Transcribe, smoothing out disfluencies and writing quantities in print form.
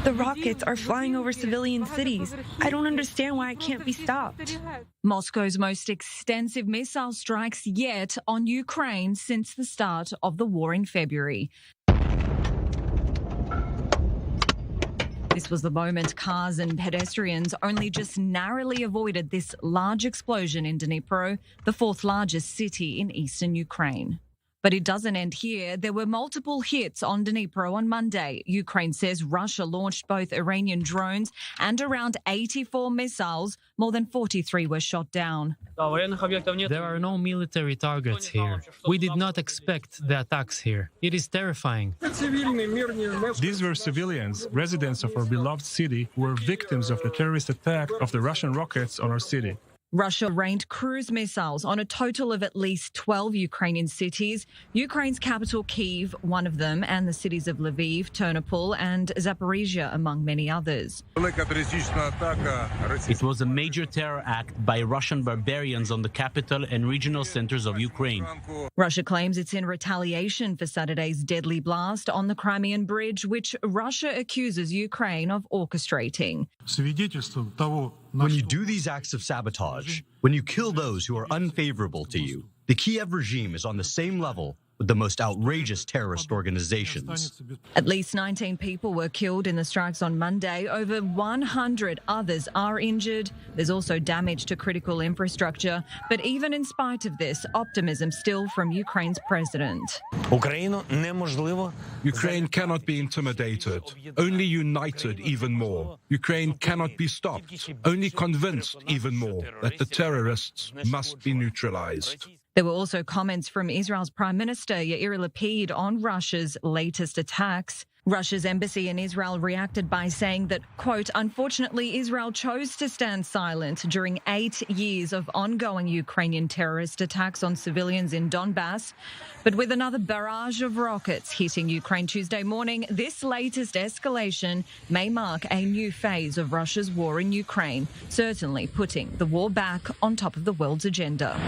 The rockets are flying over civilian cities. I don't understand why it can't be stopped. Moscow's most extensive missile strikes yet on Ukraine since the start of the war in February. This was the moment cars and pedestrians only just narrowly avoided this large explosion in Dnipro, the fourth largest city in eastern Ukraine. But it doesn't end here. There were multiple hits on Dnipro on Monday. Ukraine says Russia launched both Iranian drones and around 84 missiles. More than 43 were shot down. There are no military targets here. We did not expect the attacks here. It is terrifying. These were civilians, residents of our beloved city, who were victims of the terrorist attack of the Russian rockets on our city. Russia rained cruise missiles on a total of at least 12 Ukrainian cities. Ukraine's capital, Kyiv, one of them, and the cities of Lviv, Ternopil and Zaporizhia, among many others. It was a major terror act by Russian barbarians on the capital and regional centers of Ukraine. Russia claims it's in retaliation for Saturday's deadly blast on the Crimean Bridge, which Russia accuses Ukraine of orchestrating. When you do these acts of sabotage, when you kill those who are unfavorable to you, the Kyiv regime is on the same level with the most outrageous terrorist organizations. At least 19 people were killed in the strikes on Monday. Over 100 others are injured. There's also damage to critical infrastructure. But even in spite of this, optimism still from Ukraine's president. Ukraine cannot be intimidated, only united even more. Ukraine cannot be stopped, only convinced even more that the terrorists must be neutralized. There were also comments from Israel's Prime Minister Yair Lapid on Russia's latest attacks. Russia's embassy in Israel reacted by saying that, quote, unfortunately, Israel chose to stand silent during 8 years of ongoing Ukrainian terrorist attacks on civilians in Donbass. But with another barrage of rockets hitting Ukraine Tuesday morning, this latest escalation may mark a new phase of Russia's war in Ukraine, certainly putting the war back on top of the world's agenda.